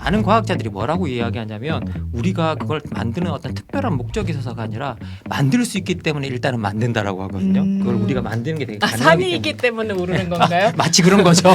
많은 과학자들이 뭐라고 이야기하냐면 우리가 그걸 만드는 어떤 특별한 목적이 있어서가 아니라 만들 수 있기 때문에 일단은 만든다라고 하거든요. 그걸 우리가 만드는 게 되게 가능하기 산이 있기 때문에 오르는 건가요? 마치 그런 거죠.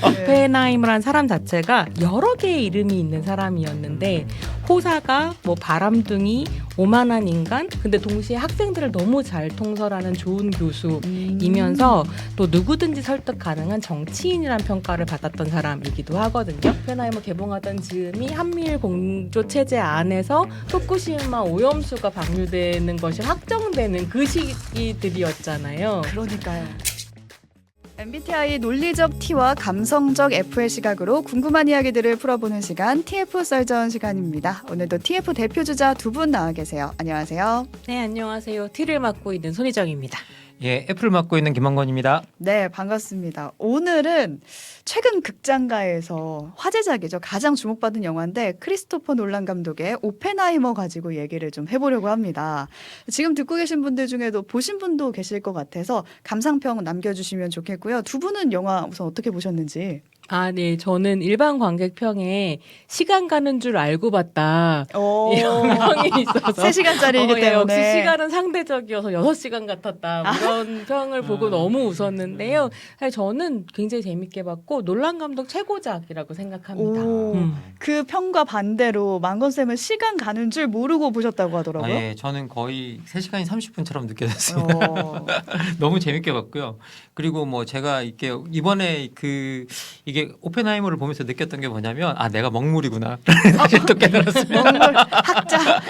오펜하이머란 사람 자체가 여러 개의 이름이 있는 사람이었는데 호사가 뭐 바람둥이, 오만한 인간, 근데 동시에 학생들을 너무 잘 통솔하는 좋은 교수이면서 또 누구든지 설득 가능한 정치인이란 평가를 받았던 사람이기도 하거든요. 오펜하이머 개봉하던 즈음이 한미일 공조 체제 안에서 후쿠시마 오염수가 방류되는 것이 확정되는 그 시기들이었잖아요. 그러니까요. MBTI 논리적 T와 감성적 F의 시각으로 궁금한 이야기들을 풀어보는 시간 TF 썰전 시간입니다. 오늘도 TF 대표주자 두 분 나와 계세요. 안녕하세요. 네, 안녕하세요. T를 맡고 있는 손희정입니다. 예, 애플을 맡고 있는 김원건입니다. 네, 반갑습니다. 오늘은 최근 극장가에서 화제작이죠. 가장 주목받은 영화인데 크리스토퍼 놀란 감독의 오펜하이머 가지고 얘기를 좀 해보려고 합니다. 지금 듣고 계신 분들 중에도 보신 분도 계실 것 같아서 감상평 남겨주시면 좋겠고요. 두 분은 영화 우선 어떻게 보셨는지. 네. 저는 일반 관객평에 시간 가는 줄 알고 봤다. 이런 평이 있어서 3시간짜리이기 때문에. 역시 시간은 상대적이어서 6시간 같았다. 이런 평을 보고 너무 웃었는데요. 사실 저는 굉장히 재밌게 봤고 놀란 감독 최고작이라고 생각합니다. 그 평과 반대로 만건쌤은 시간 가는 줄 모르고 보셨다고 하더라고요. 예, 저는 거의 3시간이 30분처럼 느껴졌습니다. 너무 재밌게 봤고요. 그리고 뭐 제가 이번에 이게 오펜하이머를 보면서 느꼈던 게 뭐냐면 내가 먹물이구나. 사실 또 깨달았습니다. 먹물 학자.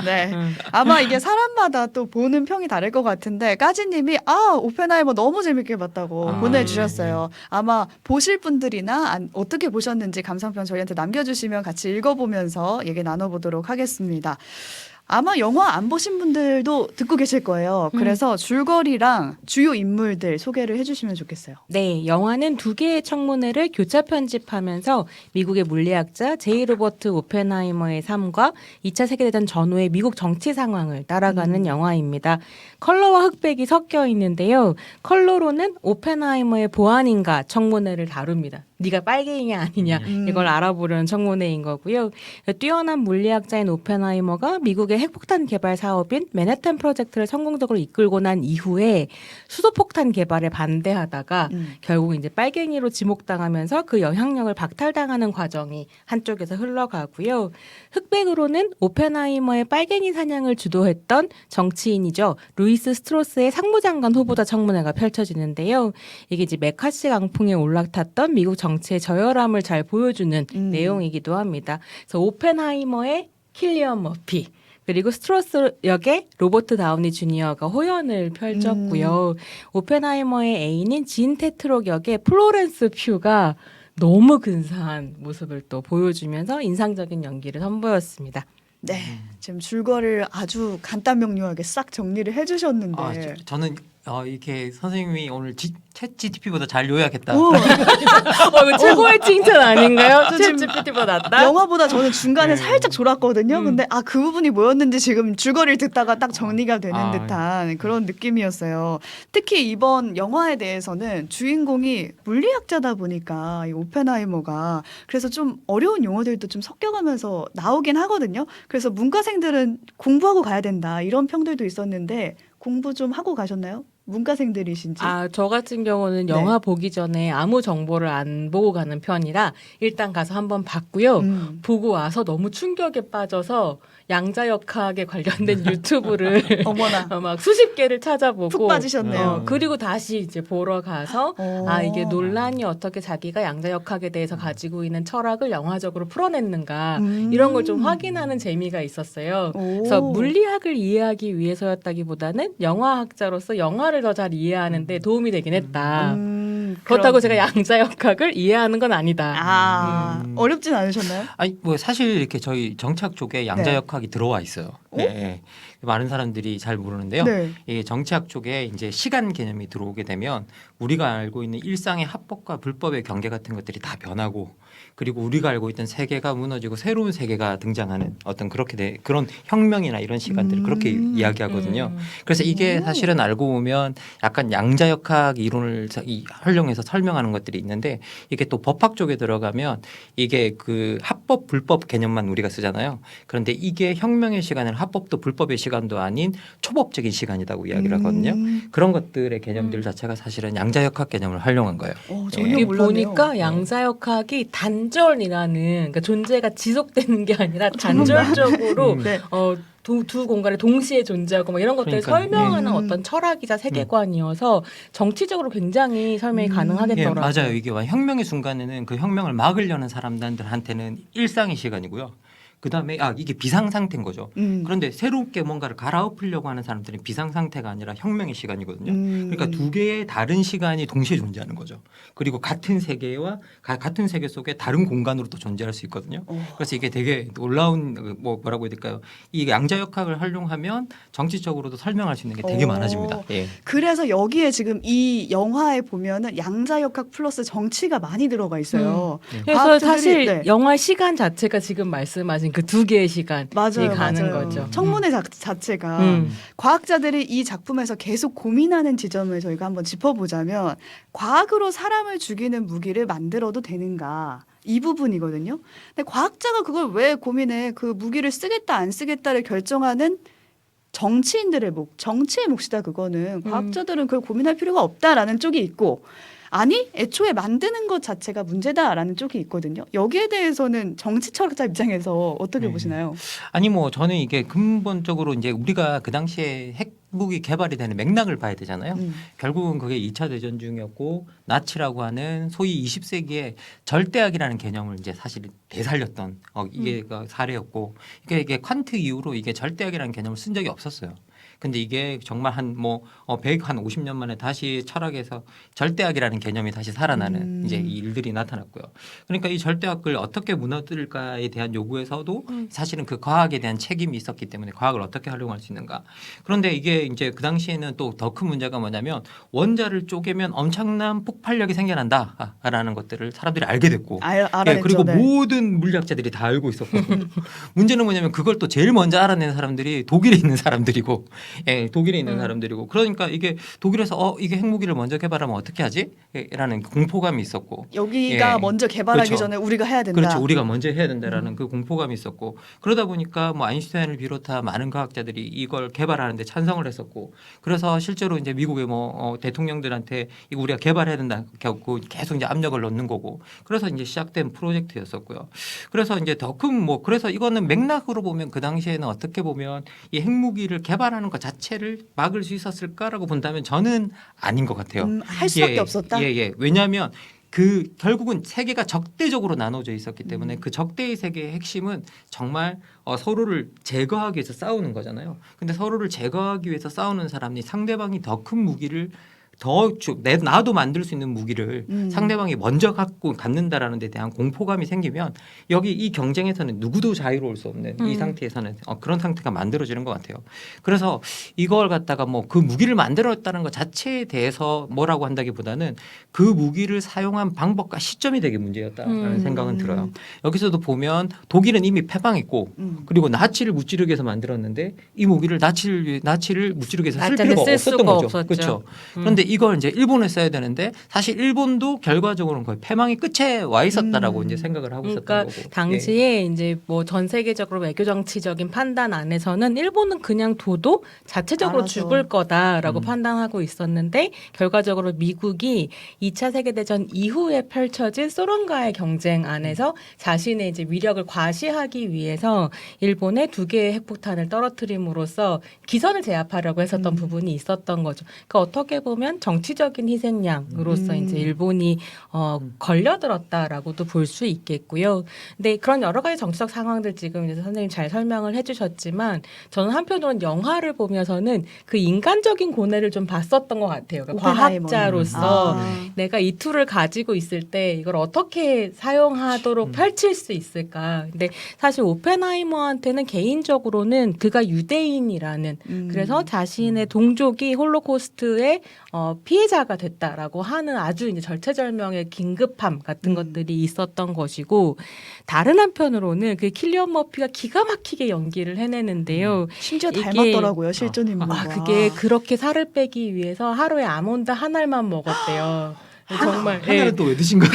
네. 아마 이게 사람마다 또 보는 평이 다를 것 같은데 까지님이 오펜하이머 너무 재밌게 봤다고 보내주셨어요. 아마 보실 분들이나 어떻게 보셨는지 감상평 저희한테 남겨주시면 같이 읽어보면서 얘기 나눠보도록 하겠습니다. 아마 영화 안 보신 분들도 듣고 계실 거예요. 그래서 줄거리랑 주요 인물들 소개를 해주시면 좋겠어요. 네, 영화는 2개의 청문회를 교차 편집하면서 미국의 물리학자 제이 로버트 오펜하이머의 삶과 2차 세계대전 전후의 미국 정치 상황을 따라가는 영화입니다. 컬러와 흑백이 섞여 있는데요. 컬러로는 오펜하이머의 보안인가 청문회를 다룹니다. 네가 빨갱이냐 아니냐 이걸 알아보려는 청문회인 거고요. 뛰어난 물리학자인 오펜하이머가 미국의 핵폭탄 개발 사업인 맨해튼 프로젝트를 성공적으로 이끌고 난 이후에 수소폭탄 개발에 반대하다가 결국 이제 빨갱이로 지목당하면서 그 영향력을 박탈당하는 과정이 한쪽에서 흘러가고요. 흑백으로는 오펜하이머의 빨갱이 사냥을 주도했던 정치인이죠. 루이스 스트로스의 상무장관 후보자 청문회가 펼쳐지는데요. 이게 이제 메카시 강풍에 올라탔던 미국 정치의 저열함을 잘 보여주는 내용이기도 합니다. 그래서 오펜하이머의 킬리언 머피 그리고 스트로스 역의 로버트 다우니 주니어가 호연을 펼쳤고요. 오펜하이머의 애인인 진 테트록 역의 플로렌스 퓨가 너무 근사한 모습을 또 보여주면서 인상적인 연기를 선보였습니다. 네, 지금 줄거리를 아주 간단 명료하게 싹 정리를 해주셨는데 저는 이렇게 선생님이 오늘 챗 GTP보다 잘 요약했다. 이거 최고의 칭찬 아닌가요? 챗 GPT보다 낫다? 영화보다 저는 중간에 살짝 졸았거든요. 근데 그 부분이 뭐였는지 지금 줄거리를 듣다가 딱 정리가 되는 듯한 그런 느낌이었어요. 특히 이번 영화에 대해서는 주인공이 물리학자다 보니까 이 오펜하이머가 그래서 좀 어려운 용어들도 좀 섞여가면서 나오긴 하거든요. 그래서 문과생들은 공부하고 가야 된다 이런 평들도 있었는데 공부 좀 하고 가셨나요? 문과생들이신지? 저 같은 경우는 네. 영화 보기 전에 아무 정보를 안 보고 가는 편이라 일단 가서 한번 봤고요. 보고 와서 너무 충격에 빠져서 양자역학에 관련된 유튜브를 어머나. 막 수십 개를 찾아보고 푹 빠지셨네요. 그리고 다시 이제 보러 가서 이게 논란이 어떻게 자기가 양자역학에 대해서 가지고 있는 철학을 영화적으로 풀어냈는가 이런 걸 좀 확인하는 재미가 있었어요. 그래서 물리학을 이해하기 위해서였다기보다는 영화학자로서 영화를 더 잘 이해하는 데 도움이 되긴 했다. 그렇다고 제가 양자역학을 이해하는 건 아니다. 어렵진 않으셨나요? 뭐 사실 이렇게 저희 정치학 쪽에 양자역학이 들어와 있어요. 네. 많은 사람들이 잘 모르는데요. 네. 이 정치학 쪽에 이제 시간 개념이 들어오게 되면 우리가 알고 있는 일상의 합법과 불법의 경계 같은 것들이 다 변하고 그리고 우리가 알고 있던 세계가 무너지고 새로운 세계가 등장하는 어떤 그런 혁명이나 이런 시간들을 그렇게 이야기하거든요. 그래서 이게 사실은 알고 보면 약간 양자역학 이론을 활용해서 설명하는 것들이 있는데 이게 또 법학 쪽에 들어가면 이게 그 합법 불법 개념만 우리가 쓰잖아요. 그런데 이게 혁명의 시간은 합법도 불법의 시간도 아닌 초법적인 시간이라고 이야기를 하거든요. 그런 것들의 개념들 자체가 사실은 양자역학 개념을 활용한 거예요. 전혀 여기 몰랐네요. 보니까 양자역학이 단절이라는 그러니까 존재가 지속되는 게 아니라 단절적으로 네. 두 공간에 동시에 존재하고 뭐 이런 것들을 그러니까요. 설명하는 어떤 철학이자 세계관이어서 정치적으로 굉장히 설명이 예, 가능하겠더라고요. 맞아요. 이게 혁명의 순간에는 그 혁명을 막으려는 사람들한테는 일상의 시간이고요. 그다음에 이게 비상 상태인 거죠. 그런데 새롭게 뭔가를 갈아엎으려고 하는 사람들은 비상 상태가 아니라 혁명의 시간이거든요. 그러니까 두 개의 다른 시간이 동시에 존재하는 거죠. 그리고 같은 세계와 같은 세계 속에 다른 공간으로 또 존재할 수 있거든요. 그래서 이게 되게 놀라운 뭐라고 해야 될까요? 이 양자역학을 활용하면 정치적으로도 설명할 수 있는 게 되게 많아집니다. 예. 그래서 여기에 지금 이 영화에 보면은 양자역학 플러스 정치가 많이 들어가 있어요. 그래서 과학자들이- 사실 네. 영화 시간 자체가 지금 말씀하신 그 두 개의 시간이 맞아요, 가는 맞아요. 거죠. 청문회 자체가 과학자들이 이 작품에서 계속 고민하는 지점을 저희가 한번 짚어보자면 과학으로 사람을 죽이는 무기를 만들어도 되는가 이 부분이거든요. 근데 과학자가 그걸 왜 고민해? 그 무기를 쓰겠다 안 쓰겠다를 결정하는 정치인들의 정치의 몫이다 그거는. 과학자들은 그걸 고민할 필요가 없다라는 쪽이 있고 아니 애초에 만드는 것 자체가 문제다라는 쪽이 있거든요. 여기에 대해서는 정치 철학자 입장에서 어떻게 보시나요? 아니 뭐 저는 이게 근본적으로 이제 우리가 그 당시에 핵무기 개발이 되는 맥락을 봐야 되잖아요. 결국은 그게 2차 대전 중이었고 나치라고 하는 소위 20세기의 절대악이라는 개념을 이제 사실 되살렸던 이게 그 사례였고 이게 칸트 이후로 이게 절대악이라는 개념을 쓴 적이 없었어요. 근데 이게 정말 한 50년 만에 다시 철학에서 절대악이라는 개념이 다시 살아나는 이제 이 일들이 나타났고요. 그러니까 이 절대악을 어떻게 무너뜨릴까에 대한 요구에서도 사실은 그 과학에 대한 책임이 있었기 때문에 과학을 어떻게 활용할 수 있는가. 그런데 이게 이제 그 당시에는 또 더 큰 문제가 뭐냐면 원자를 쪼개면 엄청난 폭발력이 생겨난다라는 것들을 사람들이 알게 됐고 알아냈죠. 그리고 네. 모든 물리학자들이 다 알고 있었고 문제는 뭐냐면 그걸 또 제일 먼저 알아낸 사람들이 독일에 있는 사람들이고 독일에 있는 사람들이고 그러니까 이게 독일에서 이게 핵무기를 먼저 개발하면 어떻게 하지? 라는 공포감이 있었고 여기가 먼저 개발하기 그렇죠. 전에 우리가 해야 된다. 그렇죠. 우리가 먼저 해야 된다라는 그 공포감이 있었고 그러다 보니까 뭐 아인슈타인을 비롯한 많은 과학자들이 이걸 개발하는데 찬성을 했었고 그래서 실제로 이제 미국의 대통령들한테 이거 우리가 개발해야 된다 하고 계속 이제 압력을 넣는 거고 그래서 이제 시작된 프로젝트였었고요. 그래서 이제 더 큰 그래서 이거는 맥락으로 보면 그 당시에는 어떻게 보면 이 핵무기를 개발하는 것 자체를 막을 수 있었을까라고 본다면 저는 아닌 것 같아요. 할 수밖에 없었다. 왜냐하면 결국은 세계가 적대적으로 나눠져 있었기 때문에 그 적대의 세계의 핵심은 정말 서로를 제거하기 위해서 싸우는 거잖아요. 근데 서로를 제거하기 위해서 싸우는 사람이 상대방이 더 큰 무기를 나도 만들 수 있는 무기를 상대방이 먼저 갖는다라는 데 대한 공포감이 생기면 여기 이 경쟁에서는 누구도 자유로울 수 없는 이 상태에서는 그런 상태가 만들어지는 것 같아요. 그래서 이걸 갖다가 그 무기를 만들었다는 것 자체에 대해서 뭐라고 한다기보다는 그 무기를 사용한 방법과 시점이 되게 문제였다라는 생각은 들어요. 여기서도 보면 독일은 이미 패망했고 그리고 나치를 무찌르기 위해서 만들었는데 이 무기를 나치를 무찌르기 위해서 쓸 필요가 없었던 거죠. 그렇죠. 그런데 이걸 이제 일본에 써야 되는데 사실 일본도 결과적으로는 거의 패망의 끝에 와 있었다라고 이제 생각을 하고 있었던 그러니까 거고. 당시에 이제 전 세계적으로 외교 정치적인 판단 안에서는 일본은 그냥 둬도 자체적으로 알아서. 죽을 거다라고 판단하고 있었는데 결과적으로 미국이 2차 세계대전 이후에 펼쳐진 소련과의 경쟁 안에서 자신의 이제 위력을 과시하기 위해서 일본에 2개의 핵폭탄을 떨어뜨림으로써 기선을 제압하려고 했었던 부분이 있었던 거죠. 그러니까 어떻게 보면 정치적인 희생양으로서 이제 일본이 걸려들었다라고도 볼 수 있겠고요. 근데 그런 여러 가지 정치적 상황들 지금 이제 선생님 잘 설명을 해주셨지만 저는 한편으로는 영화를 보면서는 그 인간적인 고뇌를 좀 봤었던 것 같아요. 그러니까 과학자로서 내가 이 툴을 가지고 있을 때 이걸 어떻게 사용하도록 펼칠 수 있을까. 근데 사실 오펜하이머한테는 개인적으로는 그가 유대인이라는 그래서 자신의 동족이 홀로코스트에 피해자가 됐다라고 하는 아주 이제 절체절명의 긴급함 같은 것들이 있었던 것이고 다른 한편으로는 그 킬리언 머피가 기가 막히게 연기를 해내는데요. 심지어 이게- 닮았더라고요 실존 인물과. 그게 그렇게 살을 빼기 위해서 하루에 아몬드 한 알만 먹었대요. 정말 하나를 또 왜 드신 거야?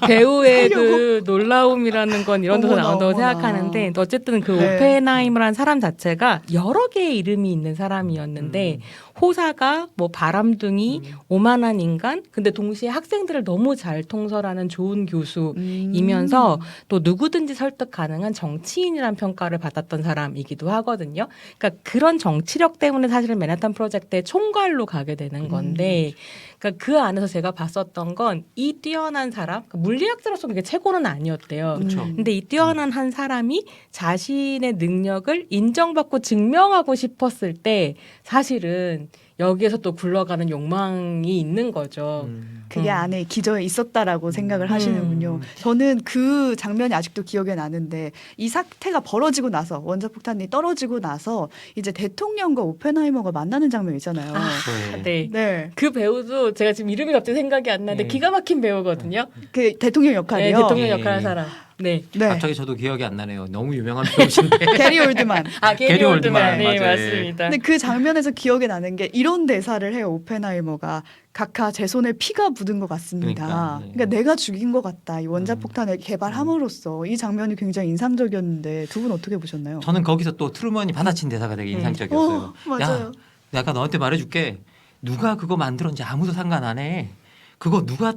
배우의 그 놀라움이라는 건 이런 데서 어머나, 나온다고 어머나. 생각하는데 어쨌든 그 네. 오펜하이머라는 사람 자체가 여러 개의 이름이 있는 사람이었는데 호사가 뭐 바람둥이 오만한 인간 근데 동시에 학생들을 너무 잘 통솔하는 좋은 교수이면서 또 누구든지 설득 가능한 정치인이란 평가를 받았던 사람이기도 하거든요. 그러니까 그런 정치력 때문에 사실은 맨하탄 프로젝트의 총괄로 가게 되는 건데 그러니까 그 안에서 제가 봤었던 건 이 뛰어난 사람, 그러니까 물리학자로서 그게 최고는 아니었대요. 그렇죠. 근데 이 뛰어난 한 사람이 자신의 능력을 인정받고 증명하고 싶었을 때 사실은 여기에서 또 굴러가는 욕망이 있는 거죠. 그게 안에 기저에 있었다라고 생각을 하시는군요. 저는 그 장면이 아직도 기억에 나는데 이 사태가 벌어지고 나서 원자폭탄이 떨어지고 나서 이제 대통령과 오펜하이머가 만나는 장면 있잖아요. 네. 네. 네, 그 배우도 제가 지금 이름이 갑자기 생각이 안 나는데 네. 기가 막힌 배우거든요. 그 대통령 네, 역할이요. 대통령 예, 역할한 예. 사람. 네. 네, 갑자기 저도 기억이 안 나네요. 너무 유명한 배우신데. 게리 올드만. 아, 게리 게리 올드만. 올드만, 네, 맞아요. 맞습니다. 근데 그 장면에서 기억에 나는 게 이런 대사를 해요. 오펜하이머가 각하 제 손에 피가 묻은 것 같습니다. 그러니까, 네. 그러니까 내가 죽인 것 같다. 이 원자폭탄을 개발함으로써 이 장면이 굉장히 인상적이었는데 두 분 어떻게 보셨나요? 저는 거기서 또 트루먼이 받아친 대사가 되게 인상적이었어요. 맞아요. 야, 내가 너한테 말해줄게. 누가 그거 만들었는지 아무도 상관 안 해. 그거 누가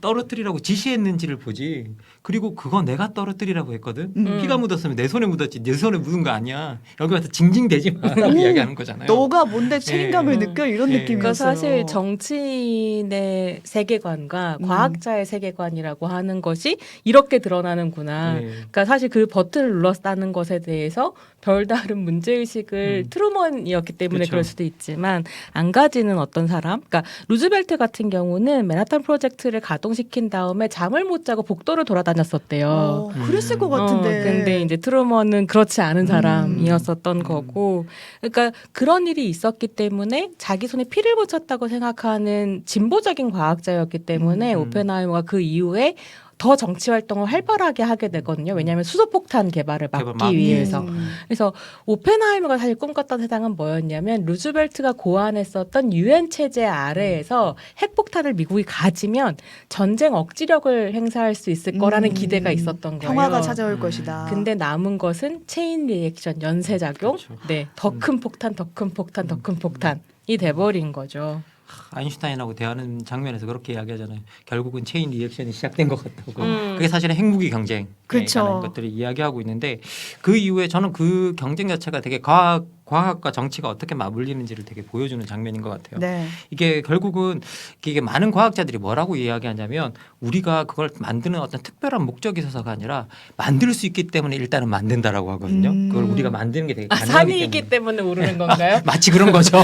떨어뜨리라고 지시했는지를 보지. 그리고 그거 내가 떨어뜨리라고 했거든. 피가 묻었으면 내 손에 묻었지. 내 손에 묻은 거 아니야. 여기 와서 징징대지 마라고 이야기하는 거잖아요. 너가 뭔데 책임감을 네. 느껴 이런 네. 느낌이었어요. 그러니까 사실 정치인의 세계관과 과학자의 세계관이라고 하는 것이 이렇게 드러나는구나. 네. 그러니까 사실 그 버튼을 눌렀다는 것에 대해서 별다른 문제의식을 트루먼이었기 때문에 그렇죠. 그럴 수도 있지만 안 가지는 어떤 사람, 그러니까 루즈벨트 같은 경우는 맨하탄 프로젝트를 가동시킨 다음에 잠을 못 자고 복도를 돌아다녔었대요. 그랬을 것 같은데. 근데 이제 트루먼은 그렇지 않은 사람이었었던 거고, 그러니까 그런 일이 있었기 때문에 자기 손에 피를 붙였다고 생각하는 진보적인 과학자였기 때문에 오펜하이머가 그 이후에 더 정치 활동을 활발하게 하게 되거든요. 왜냐하면 수소폭탄 개발을 막기 위해서. 그래서 오펜하이머가 사실 꿈꿨던 세상은 뭐였냐면 루즈벨트가 고안했었던 유엔 체제 아래에서 핵폭탄을 미국이 가지면 전쟁 억지력을 행사할 수 있을 거라는 기대가 있었던 거예요. 평화가 찾아올 것이다. 근데 남은 것은 체인 리액션, 연쇄작용, 그렇죠. 네, 더 큰 폭탄, 더 큰 폭탄, 더 큰 폭탄이 돼버린 거죠. 아인슈타인하고 대하는 장면에서 그렇게 이야기하잖아요. 결국은 체인 리액션이 시작된 것 같다고. 그게 사실은 핵무기 경쟁에 그쵸. 관한 것들을 이야기하고 있는데 그 이후에 저는 그 경쟁 자체가 되게 과학과 정치가 어떻게 맞물리는지를 되게 보여주는 장면인 것 같아요. 네. 이게 결국은 이게 많은 과학자들이 뭐라고 이야기하냐면 우리가 그걸 만드는 어떤 특별한 목적이 있어서가 아니라 만들 수 있기 때문에 일단은 만든다라고 하거든요. 그걸 우리가 만드는 게 되게 가능하기 산이 때문에. 있기 때문에 오르는 건가요? 마치 그런 거죠.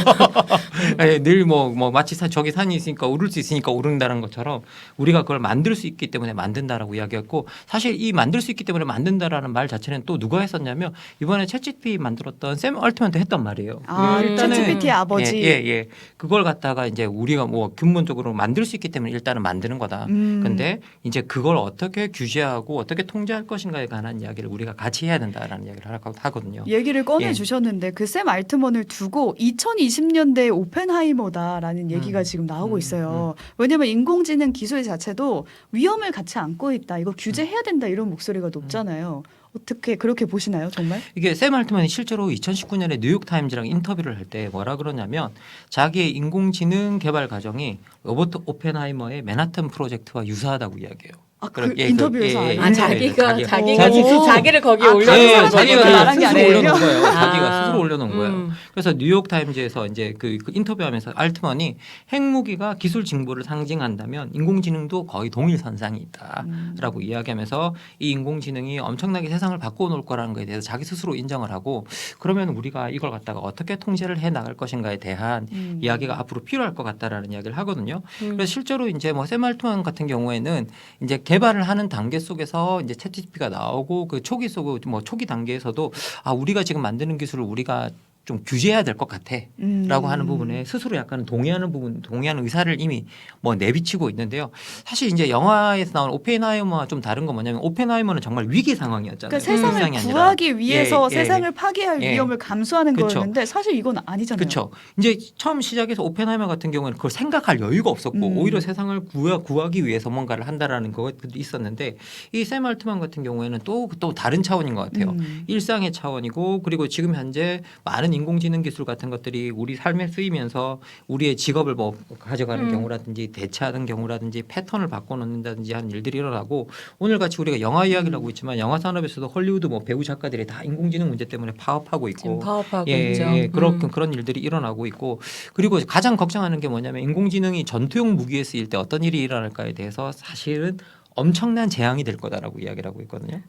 늘 뭐 마치 저기 산이 있으니까 오를 수 있으니까 오른다는 것처럼 우리가 그걸 만들 수 있기 때문에 만든다라고 이야기했고 사실 이 만들 수 있기 때문에 만든다라는 말 자체는 또 누가 했었냐면 이번에 챗GPT 만들었던 샘 얼트먼도 했단 말이에요. 아, 일단은 챗GPT의 아버지. 예. 그걸 갖다가 이제 우리가 뭐 근본적으로 만들 수 있기 때문에 일단은 만드는 거다. 근데 이제 그걸 어떻게 규제하고 어떻게 통제할 것인가에 관한 이야기를 우리가 같이 해야 된다라는 이야기를 하거든요. 얘기를 꺼내 예. 주셨는데 그 샘 알트먼을 두고 2020년대 오펜하이머다라는 얘기가 지금 나오고 있어요. 왜냐하면 인공지능 기술 자체도 위험을 같이 안고 있다. 이거 규제해야 된다 이런 목소리가 높잖아요. 어떻게 그렇게 보시나요, 정말? 이게 샘 알트만이 실제로 2019년에 뉴욕타임즈랑 인터뷰를 할 때 뭐라 그러냐면 자기의 인공지능 개발 과정이 로버트 오펜하이머의 맨하탄 프로젝트와 유사하다고 이야기해요. 아, 그 인터뷰에서 아예? 아, 자기가 오. 자기를 거기에 아, 올려 다른 네, 사람들이 자기가 그걸 말한 게 스스로 아니에요? 올려놓은 거예요. 아. 자기가 스스로 올려놓은 거예요. 그래서 뉴욕 타임즈에서 이제 그 인터뷰하면서 알트먼이 핵무기가 기술 진보를 상징한다면 인공지능도 거의 동일 선상이 있다라고 이야기하면서 이 인공지능이 엄청나게 세상을 바꿔놓을 거라는 것에 대해서 자기 스스로 인정을 하고 그러면 우리가 이걸 갖다가 어떻게 통제를 해 나갈 것인가에 대한 이야기가 앞으로 필요할 것 같다라는 이야기를 하거든요. 그래서 실제로 이제 뭐 샘 알트먼 같은 경우에는 이제 개발을 하는 단계 속에서 이제 챗GPT가 나오고 그 초기 단계에서도 아 우리가 지금 만드는 기술을 우리가 좀 규제해야 될 것 같아라고 하는 부분에 스스로 약간 동의하는 의사를 이미 뭐 내비치고 있는데요. 사실 이제 영화에서 나오는 오펜하이머와 좀 다른 건 뭐냐면 오펜하이머는 정말 위기 상황이었잖아요. 그러니까 세상을 일상이 아니라. 구하기 위해서 예, 예. 세상을 파괴할 예. 위험을 감수하는 그쵸. 거였는데 사실 이건 아니잖아요. 그렇죠. 이제 처음 시작해서 오펜하이머 같은 경우에는 그걸 생각할 여유가 없었고 오히려 세상을 구하기 위해서 뭔가를 한다라는 것도 있었는데 이 샘 알트만 같은 경우에는 또 다른 차원인 것 같아요. 일상의 차원이고 그리고 지금 현재 많은 인공지능 기술 같은 것들이 우리 삶에 쓰이면서 우리의 직업을 뭐 가져가는 경우라든지 대체하는 경우라든지 패턴을 바꿔놓는다든지 하는 일들이 일어나고 오늘 같이 우리가 영화 이야기를 하고 있지만 영화 산업에서도 헐리우드 뭐 배우 작가들이 다 인공지능 문제 때문에 파업하고 있고 지금 파업하고 예, 있죠. 예, 그런 일들이 일어나고 있고 그리고 가장 걱정하는 게 뭐냐면 인공지능이 전투용 무기에 쓰일 때 어떤 일이 일어날까에 대해서 사실은 엄청난 재앙이 될 거다라고 이야기를 하고 있거든요.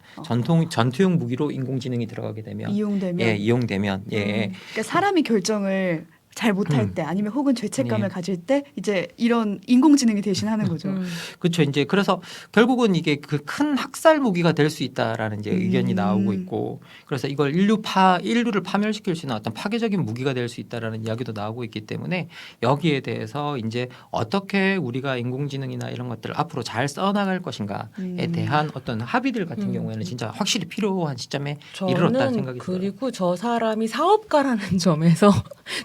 전투용 무기로 인공지능이 들어가게 되면 이용되면 그러니까 사람이 결정을 잘 못할 때 아니면 혹은 죄책감을 가질 때 이제 이런 인공지능이 대신하는 거죠. 그렇죠. 이제 그래서 결국은 이게 그 큰 학살 무기가 될 수 있다라는 이제 의견이 나오고 있고 그래서 이걸 인류를 파멸시킬 수 있는 어떤 파괴적인 무기가 될 수 있다라는 이야기도 나오고 있기 때문에 여기에 대해서 이제 어떻게 우리가 인공지능이나 이런 것들을 앞으로 잘 써나갈 것인가에 대한 어떤 합의들 같은 경우에는 진짜 확실히 필요한 시점에 이르렀다는 생각이 들어요. 그리고 저 사람이 사업가라는 점에서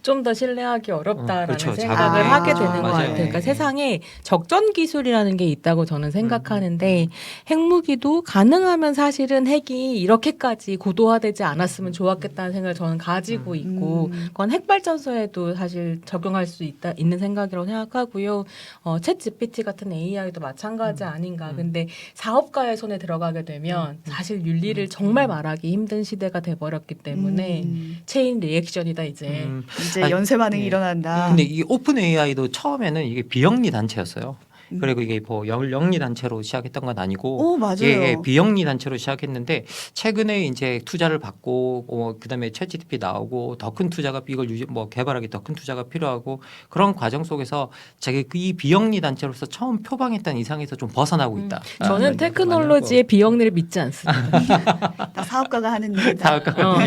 좀 더 신뢰하기 어렵다라는 그렇죠. 생각을 하게 되는 것 맞아요. 같아요. 그러니까 세상에 적전 기술이라는 게 있다고 저는 생각하는데 핵무기도 가능하면 사실은 핵이 이렇게까지 고도화되지 않았으면 좋았겠다는 생각을 저는 가지고 있고 그건 핵발전소에도 사실 적용할 수 있는 생각이라고 생각하고요. 챗 GPT 같은 AI도 마찬가지 아닌가. 근데 사업가의 손에 들어가게 되면 사실 윤리를 정말 말하기 힘든 시대가 돼버렸기 때문에 체인 리액션이다 이제. 이제 연쇄 반응이 일어난다. 근데 이 오픈 AI도 처음에는 이게 비영리 단체였어요. 그리고 이게 뭐 영리 단체로 시작했던 건 아니고, 맞아요. 예, 비영리 단체로 시작했는데 최근에 이제 투자를 받고, 그다음에 챗GPT 나오고 더 큰 투자가 이걸 개발하기 더 큰 투자가 필요하고 그런 과정 속에서 자기 이 비영리 단체로서 처음 표방했던 이상에서 좀 벗어나고 있다. 저는 테크놀로지의 비영리를 믿지 않습니다. 다 사업가가 하는 일이다. 사업가가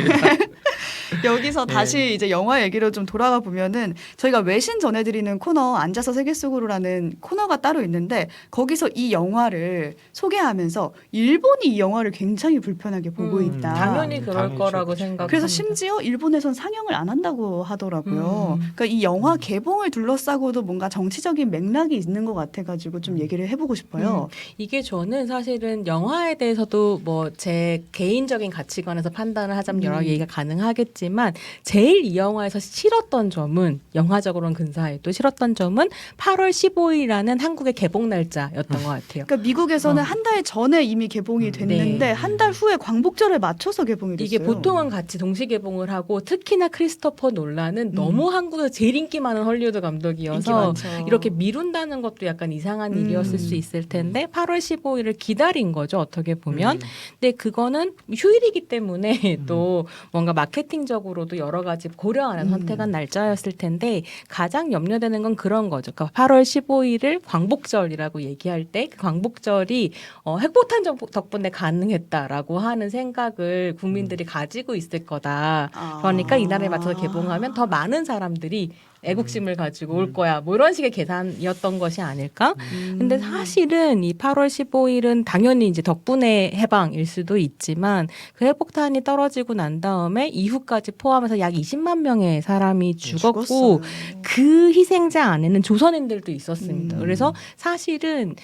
여기서 다시 이제 영화 얘기로 좀 돌아가 보면은 저희가 외신 전해드리는 코너 앉아서 세계 속으로라는 코너가 따로 있는데 거기서 이 영화를 소개하면서 일본이 이 영화를 굉장히 불편하게 보고 있다. 당연히 그럴 거라고 생각합니다. 그래서 심지어 일본에선 상영을 안 한다고 하더라고요. 그러니까 이 영화 개봉을 둘러싸고도 뭔가 정치적인 맥락이 있는 것 같아가지고 좀 얘기를 해보고 싶어요. 이게 저는 사실은 영화에 대해서도 뭐 제 개인적인 가치관에서 판단을 하자면 여러 얘기가 가능하겠지만 제일 이 영화에서 싫었던 점은 영화적으로는 근사해도 싫었던 점은 8월 15일이라는 한국의 개봉 날짜였던 것 같아요. 그러니까 미국에서는 한 달 전에 이미 개봉이 됐는데 네. 한 달 후에 광복절에 맞춰서 개봉이 됐어요. 이게 보통은 같이 동시 개봉을 하고 특히나 크리스토퍼 놀란은 너무 한국에서 제일 인기 많은 헐리우드 감독이어서 이렇게 미룬다는 것도 약간 이상한 일이었을 수 있을 텐데 8월 15일을 기다린 거죠. 어떻게 보면. 근데 그거는 휴일이기 때문에 또 뭔가 마케팅적으로도 여러 가지 고려 안에 선택한 날짜였을 텐데 가장 염려되는 건 그런 거죠. 그러니까 8월 15일을 광복절이라고 얘기할 때 그 광복절이 핵폭탄 덕분에 가능했다라고 하는 생각을 국민들이 가지고 있을 거다. 그러니까 이날에 맞춰서 개봉하면 더 많은 사람들이 애국심을 가지고 올 거야. 뭐 이런 식의 계산이었던 것이 아닐까? 근데 사실은 이 8월 15일은 당연히 이제 덕분에 해방일 수도 있지만 그 핵폭탄이 떨어지고 난 다음에 이후까지 포함해서 약 20만 명의 사람이 죽었고 죽었어요. 그 희생자 안에는 조선인들도 있었습니다. 그래서 사실은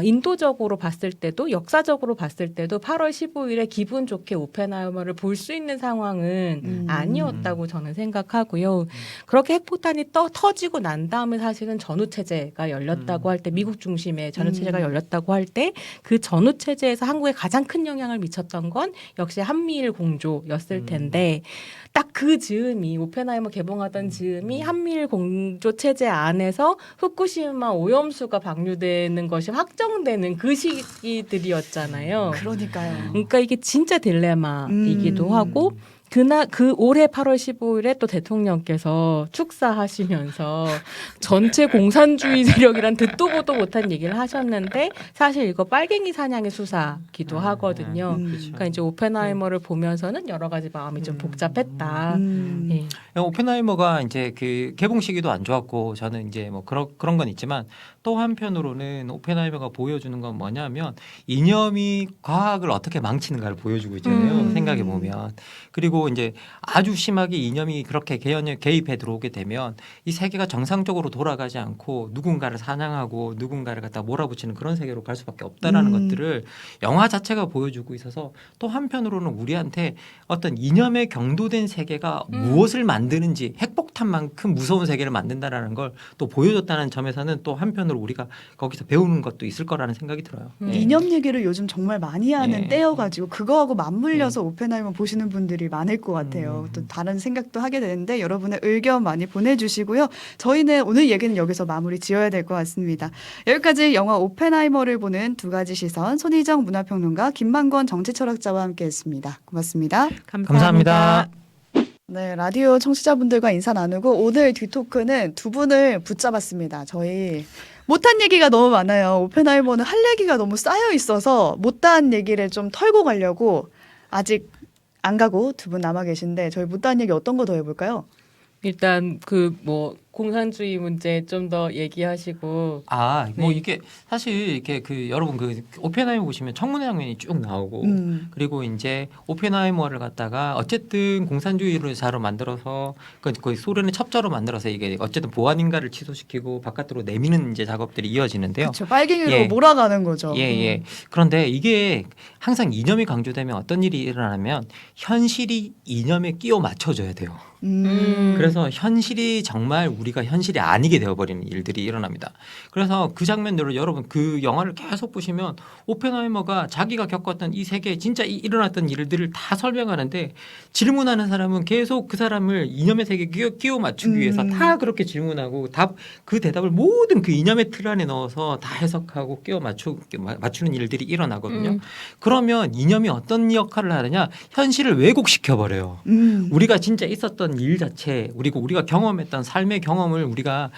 인도적으로 봤을 때도 역사적으로 봤을 때도 8월 15일에 기분 좋게 오펜하이머를 볼 수 있는 상황은 아니었다고 저는 생각하고요. 그렇게 핵폭탄이 터지고 난 다음에 사실은 전후체제가 열렸다고 할 때 미국 중심의 전후체제가 열렸다고 할 때 그 전후체제에서 한국에 가장 큰 영향을 미쳤던 건 역시 한미일 공조였을 텐데 딱 그 즈음이 오펜하이머 개봉하던 즈음이 한미일 공조 체제 안에서 후쿠시마 오염수가 방류되는 것이 확정되는 그 시기들이었잖아요. 그러니까요. 그러니까 이게 진짜 딜레마이기도 하고 그 올해 8월 15일에 또 대통령께서 축사하시면서 전체 공산주의 세력이란 듣도 보도 못한 얘기를 하셨는데 사실 이거 빨갱이 사냥의 수사기도 하거든요. 그러니까 이제 오펜하이머를 보면서는 여러 가지 마음이 좀 복잡했다. 예. 오펜하이머가 이제 그 개봉 시기도 안 좋았고 저는 이제 뭐 그런 건 있지만 또 한편으로는 오펜하이머가 보여주는 건 뭐냐면 이념이 과학을 어떻게 망치는가를 보여주고 있잖아요. 생각해 보면. 그리고 이제 아주 심하게 이념이 그렇게 개입해 들어오게 되면 이 세계가 정상적으로 돌아가지 않고 누군가를 사냥하고 누군가를 갖다 몰아붙이는 그런 세계로 갈 수밖에 없다라는 것들을 영화 자체가 보여주고 있어서 또 한편으로는 우리한테 어떤 이념에 경도된 세계가 무엇을 만드는지 핵폭탄만큼 무서운 세계를 만든다라는 걸 또 보여줬다는 점에서는 또 한편으로 우리가 거기서 배우는 것도 있을 거라는 생각이 들어요. 이념 얘기를 요즘 정말 많이 하는 예. 때여가지고 그거하고 맞물려서 오펜하이머 보시는 분들이 많을 것 같아요. 또 다른 생각도 하게 되는데 여러분의 의견 많이 보내주시고요. 저희는 오늘 얘기는 여기서 마무리 지어야 될 것 같습니다. 여기까지 영화 오펜하이머를 보는 두 가지 시선 손희정 문화평론가 김만권 정치철학자와 함께했습니다. 고맙습니다. 감사합니다. 네, 라디오 청취자분들과 인사 나누고 오늘 뒷토크는 두 분을 붙잡았습니다. 저희 못한 얘기가 너무 많아요. 오펜하이머는 할 얘기가 너무 쌓여 있어서 못다한 얘기를 좀 털고 가려고 아직 안 가고 두 분 남아 계신데 저희 못다한 얘기 어떤 거 더 해볼까요? 일단 그 뭐 공산주의 문제 좀 더 얘기하시고 뭐 네. 이게 사실 이렇게 그 여러분 그 오펜하이머 보시면 청문회 장면이 쭉 나오고 그리고 이제 오펜하이머를 갖다가 어쨌든 공산주의를 자로 만들어서 거의 소련의 첩자로 만들어서 이게 어쨌든 보안인가를 취소시키고 바깥으로 내미는 이제 작업들이 이어지는데요. 그렇죠. 빨갱이로 예. 몰아가는 거죠. 예. 그런데 이게 항상 이념이 강조되면 어떤 일이 일어나면 현실이 이념에 끼워 맞춰져야 돼요. 그래서 현실이 정말 우리가 현실이 아니게 되어버리는 일들이 일어납니다. 그래서 그 장면들을 여러분 그 영화를 계속 보시면 오펜하이머가 자기가 겪었던 이 세계에 진짜 일어났던 일들을 다 설명하는데 질문하는 사람은 계속 그 사람을 이념의 세계에 끼워 맞추기 위해서 다 그렇게 질문하고 그 대답을 모든 그 이념의 틀 안에 넣어서 다 해석하고 끼워 맞추는 일들이 일어나거든요. 그러면 이념이 어떤 역할을 하느냐 현실을 왜곡시켜버려요. 우리가 진짜 있었던 일 자체 그리고 우리가 경험했던 삶의 경험을 우리가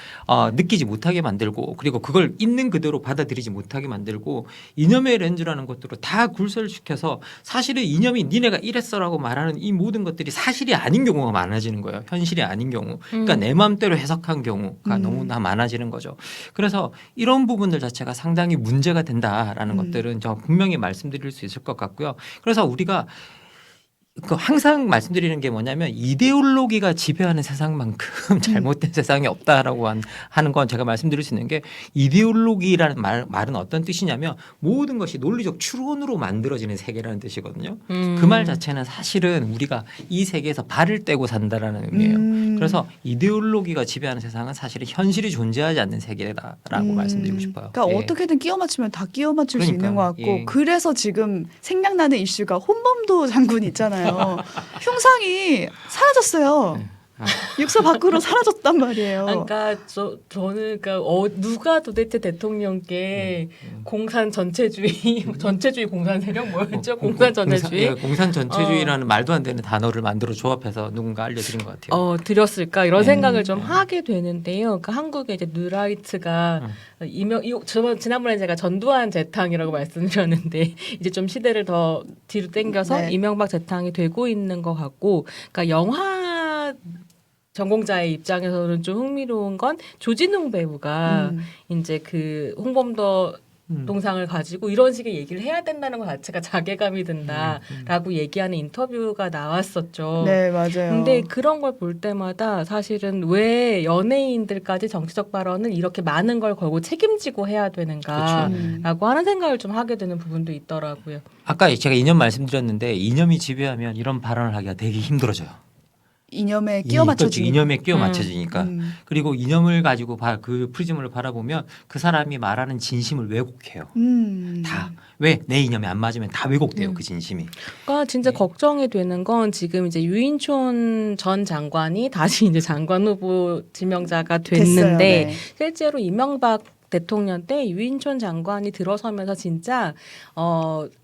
느끼지 못하게 만들고 그리고 그걸 있는 그대로 받아들이지 못하게 만들고 이념의 렌즈라는 것들을 다 굴절시켜서 사실은 이념이 니네가 이랬어라고 말하는 이 모든 것들이 사실이 아닌 경우가 많아지는 거예요. 현실이 아닌 경우. 그러니까 내 마음대로 해석한 경우가 너무나 많아지는 거죠. 그래서 이런 부분들 자체가 상당히 문제가 된다라는 것들은 저 분명히 말씀드릴 수 있을 것 같고요. 그래서 우리가 항상 말씀드리는 게 뭐냐면 이데올로기가 지배하는 세상만큼 잘못된 세상이 없다라고 하는 건 제가 말씀드릴 수 있는 게 이데올로기라는 말은 어떤 뜻이냐면 모든 것이 논리적 추론으로 만들어지는 세계라는 뜻이거든요. 그 말 자체는 사실은 우리가 이 세계에서 발을 떼고 산다라는 의미예요. 그래서 이데올로기가 지배하는 세상은 사실은 현실이 존재하지 않는 세계다라고 말씀드리고 싶어요. 그러니까 예. 어떻게든 끼워 맞추면 다 끼워 맞출 수 그러니까, 있는 것 같고 예. 그래서 지금 생각나는 이슈가 혼범도 장군 있잖아요. 흉상이 사라졌어요. 육사 밖으로 사라졌단 말이에요. 그러니까 저는 그러니까 누가 도대체 대통령께 공산 전체주의 전체주의 공산 세력 뭐였죠? 공산 전체주의 공산 전체주의라는 말도 안 되는 단어를 만들어 조합해서 누군가 알려드린 것 같아요. 드렸을까 이런 생각을 좀 하게 되는데요. 그러니까 한국에 이제 뉴라이트가 지난번에 제가 전두환 재탕이라고 말씀드렸는데 이제 좀 시대를 더 뒤로 당겨서 네. 이명박 재탕이 되고 있는 것 같고, 그러니까 영화 전공자의 입장에서는 좀 흥미로운 건 조진웅 배우가 이제 그 홍범도 동상을 가지고 이런 식의 얘기를 해야 된다는 것 자체가 자괴감이 든다라고 얘기하는 인터뷰가 나왔었죠. 네, 맞아요. 근데 그런 걸 볼 때마다 사실은 왜 연예인들까지 정치적 발언을 이렇게 많은 걸 걸고 책임지고 해야 되는가라고 하는 생각을 좀 하게 되는 부분도 있더라고요. 아까 제가 이념 말씀드렸는데 이념이 지배하면 이런 발언을 하기가 되게 힘들어져요. 이념에 끼워 맞춰지니까. 이념에 끼워 맞춰지니까. 그리고 이념을 가지고 그 프리즘을 바라보면 그 사람이 말하는 진심을 왜곡해요. 다. 왜 내 이념에 안 맞으면 다 왜곡돼요. 그 진심이. 그러니까 진짜 걱정이 되는 건 지금 이제 유인촌 전 장관이 다시 이제 장관 후보 지명자가 됐는데 됐어요, 네. 실제로 이명박 대통령 때 유인촌 장관이 들어서면서 진짜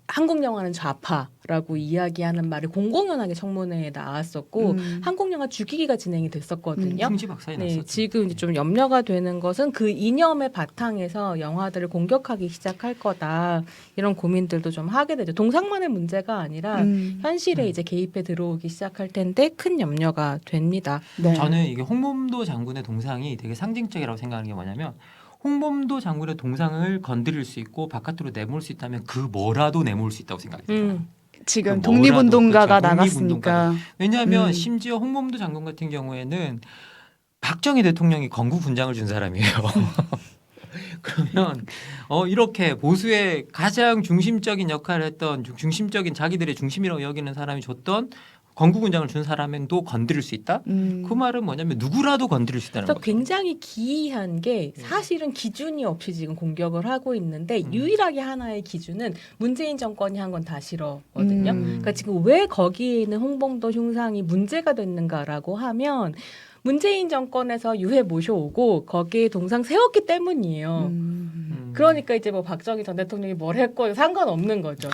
한국 영화는 좌파라고 이야기하는 말이 공공연하게 청문회에 나왔었고 한국 영화 죽이기가 진행이 됐었거든요. 풍지박산이 네, 났었죠. 지금 이제 좀 염려가 되는 것은 그 이념의 바탕에서 영화들을 공격하기 시작할 거다 이런 고민들도 좀 하게 되죠. 동상만의 문제가 아니라 현실에 이제 개입해 들어오기 시작할 텐데 큰 염려가 됩니다. 네. 저는 이게 홍범도 장군의 동상이 되게 상징적이라고 생각하는 게 뭐냐면 홍범도 장군의 동상을 건드릴 수 있고 바깥으로 내몰 수 있다면 그 뭐라도 내몰 수 있다고 생각이 들어요. 지금 그 독립운동가가 뭐라도, 그렇죠. 나갔으니까. 왜냐하면 심지어 홍범도 장군 같은 경우에는 박정희 대통령이 건국 군장을 준 사람이에요. 그러면 이렇게 보수의 가장 중심적인 역할을 했던 중심적인 자기들의 중심이라고 여기는 사람이 줬던 건국훈장을 준 사람도 건드릴 수 있다? 그 말은 뭐냐면 누구라도 건드릴 수 있다는 그래서 거죠. 굉장히 기이한 게 사실은 기준이 없이 지금 공격을 하고 있는데 유일하게 하나의 기준은 문재인 정권이 한 건 다 싫어거든요. 그러니까 지금 왜 거기에 있는 홍범도 흉상이 문제가 됐는가라고 하면 문재인 정권에서 유해 모셔오고 거기에 동상 세웠기 때문이에요. 그러니까 이제 뭐 박정희 전 대통령이 뭘 했고 상관없는 거죠.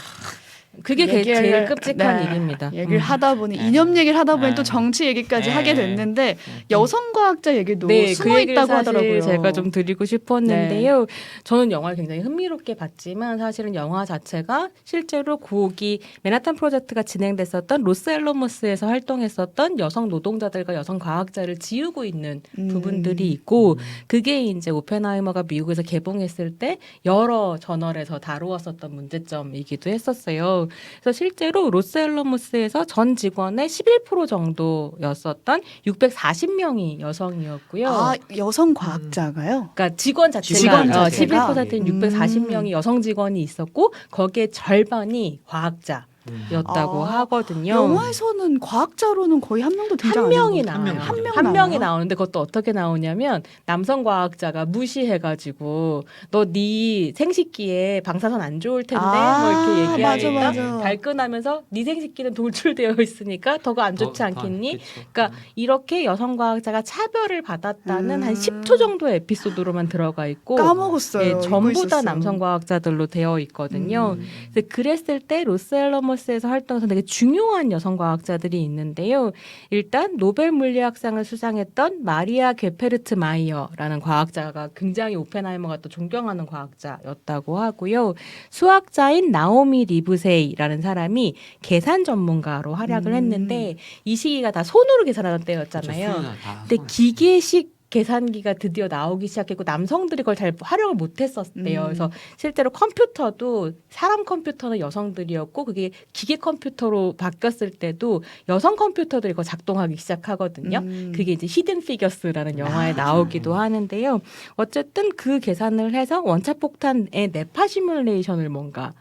그게 제일 끔찍한 일입니다. 얘기를 하다 보니 이념 얘기를 하다 보니 또 정치 얘기까지 하게 됐는데 여성 과학자 얘기도 숨어 그 얘기를 있다고 사실 하더라고요. 제가 좀 드리고 싶었는데요. 저는 영화를 굉장히 흥미롭게 봤지만 사실은 영화 자체가 실제로 거기 맨하탄 프로젝트가 진행됐었던 로스앨러머스에서 활동했었던 여성 노동자들과 여성 과학자를 지우고 있는 부분들이 있고 그게 이제 오펜하이머가 미국에서 개봉했을 때 여러 저널에서 다루었었던 문제점이기도 했었어요. 그래서 실제로 로스앨러머스에서 전 직원의 11% 정도였었던 640명이 여성이었고요. 아, 여성 과학자가요? 그러니까 직원 자체가 11%인 640명이 여성 직원이 있었고 거기에 절반이 과학자였다고 하거든요. 영화에서는 과학자로는 거의 한 명도 등장 안 한 명이 해요. 나와요. 한 명 한 명이 나오는데 그것도 어떻게 나오냐면 남성 과학자가 무시해가지고 너 네 생식기에 방사선 안 좋을 텐데 뭐 이렇게 얘기하니까 맞아. 발끈하면서 네 생식기는 돌출되어 있으니까 더 안 좋지 않겠니? 그렇죠. 그러니까 이렇게 여성 과학자가 차별을 받았다는 한 10초 정도의 에피소드로만 들어가 있고 까먹었어요. 이거 전부 다 있었어요. 남성 과학자들로 되어 있거든요. 그래서 그랬을 때 로스앨러머스에서 활동해서 되게 중요한 여성 과학자들이 있는데요. 일단 노벨 물리학상을 수상했던 마리아 게페르트 마이어라는 과학자가 굉장히 오펜하이머가 또 존경하는 과학자였다고 하고요. 수학자인 나오미 리브세이라는 사람이 계산 전문가로 활약을 했는데 이 시기가 다 손으로 계산하던 때였잖아요. 근데 기계식 계산기가 드디어 나오기 시작했고 남성들이 그걸 잘 활용을 못했었대요. 그래서 실제로 컴퓨터도 사람 컴퓨터는 여성들이었고 그게 기계 컴퓨터로 바뀌었을 때도 여성 컴퓨터들이 그걸 작동하기 시작하거든요. 그게 이제 히든 피겨스라는 영화에 나오기도 하는데요. 어쨌든 그 계산을 해서 원자폭탄의 뇌파 시뮬레이션을 뭔가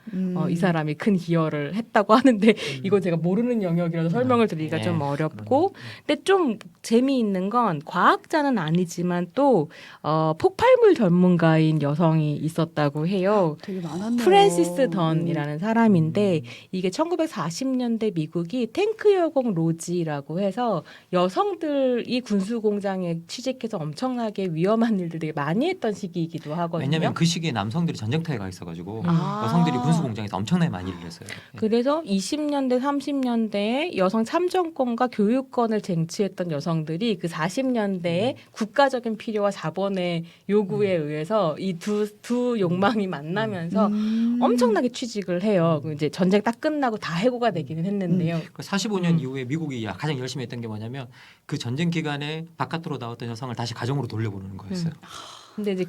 이 사람이 큰 기여를 했다고 하는데 이건 제가 모르는 영역이라서 설명을 드리기가 좀 어렵고 근데 좀 재미있는 건 과학자는 아니지만 또 폭발물 전문가인 여성이 있었다고 해요. 되게 많았네요. 프랜시스 던이라는 사람인데 이게 1940년대 미국이 탱크 여공 로지라고 해서 여성들이 군수 공장에 취직해서 엄청나게 위험한 일들 되게 많이 했던 시기이기도 하거든요. 왜냐하면 그 시기에 남성들이 전쟁터에 가 있어가지고 아. 여성들이 군수 공장에서 엄청나게 많이 일을 했어요. 그래서 20년대, 30년대에 여성 참정권과 교육권을 쟁취했던 여성들이 그 40년대에 국가적인 필요와 자본의 요구에 의해서 이 두 욕망이 만나면서 엄청나게 취직을 해요. 이제 전쟁 딱 끝나고 다 해고가 되기는 했는데요. 45년 이후에 미국이 가장 열심히 했던 게 뭐냐면 그 전쟁 기간에 바깥으로 나왔던 여성을 다시 가정으로 돌려보내는 거였어요. 근데 이제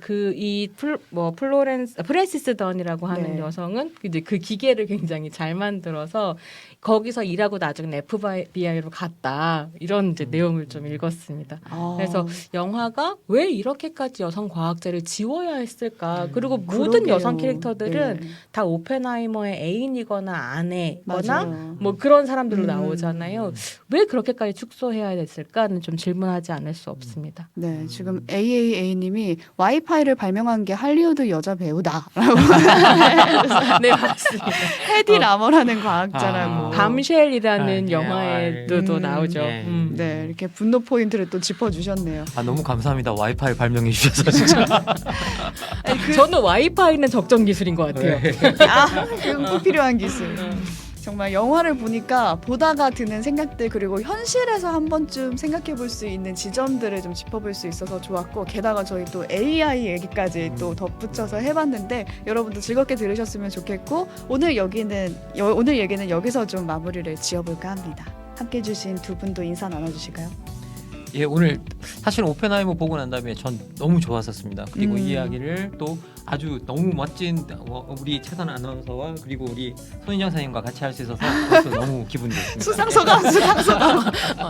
프랜시스 던이라고 하는 여성은 이제 그 기계를 굉장히 잘 만들어서 거기서 일하고 나중에 FBI로 갔다 이런 이제 내용을 좀 읽었습니다. 그래서 영화가 왜 이렇게까지 여성 과학자를 지워야 했을까? 그리고 모든 그러게요. 여성 캐릭터들은 다 오펜하이머의 애인이거나 아내거나 맞아요. 뭐 그런 사람들로 나오잖아요. 왜 그렇게까지 축소해야 됐을까는 좀 질문하지 않을 수 없습니다. 네, 지금 AAA님이 와이파이를 발명한 게 할리우드 여자 배우다라고 네, 맞습니다. 헤디 라머라는 과학자라고. 밤쉘이라는 아, 영화에도 또 나오죠. 네. 네, 이렇게 분노 포인트를 또 짚어주셨네요. 아 너무 감사합니다. 와이파이 발명해 주셔서 진짜. 아니, 저는 와이파이는 적정 기술인 것 같아요. 그건 꼭 필요한 기술. 정말 영화를 보니까 보다가 드는 생각들 그리고 현실에서 한 번쯤 생각해 볼 수 있는 지점들을 좀 짚어볼 수 있어서 좋았고 게다가 저희 또 AI 얘기까지 또 덧붙여서 해봤는데 여러분도 즐겁게 들으셨으면 좋겠고 오늘 얘기는 여기서 좀 마무리를 지어볼까 합니다. 함께해 주신 두 분도 인사 나눠주실까요? 예 오늘 사실 오펜하이머 보고 난 다음에 전 너무 좋았었습니다. 그리고 이 음. 이야기를 또 아주 너무 멋진 우리 최선 아나운서와 그리고 우리 손인정 사님과 같이 할 수 있어서 그것도 너무 기분이 좋습니다. 수상소감.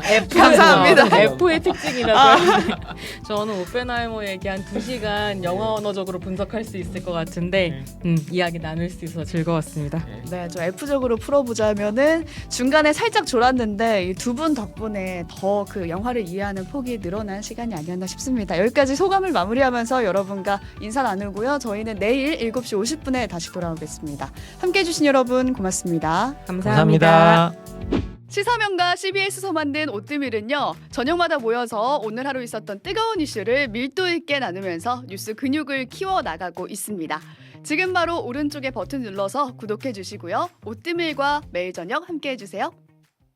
F 감사합니다. F의 특징이라서 저는 오펜하이머 얘기 한 2시간 영화 언어적으로 분석할 수 있을 것 같은데 이야기 나눌 수 있어서 즐거웠습니다. 네, 좀 F적으로 풀어보자면은 중간에 살짝 졸았는데 두 분 덕분에 더 그 영화를 이해하는 폭이 늘어난 시간이 아니었나 싶습니다. 여기까지 소감을 마무리하면서 여러분과 인사 나누고요. 저희는 내일 7시 50분에 다시 돌아오겠습니다. 함께해 주신 여러분 고맙습니다. 감사합니다. 시사명가 CBS에서 만든 오뜨밀은요. 저녁마다 모여서 오늘 하루 있었던 뜨거운 이슈를 밀도 있게 나누면서 뉴스 근육을 키워나가고 있습니다. 지금 바로 오른쪽에 버튼 눌러서 구독해 주시고요. 오뜨밀과 매일 저녁 함께해 주세요.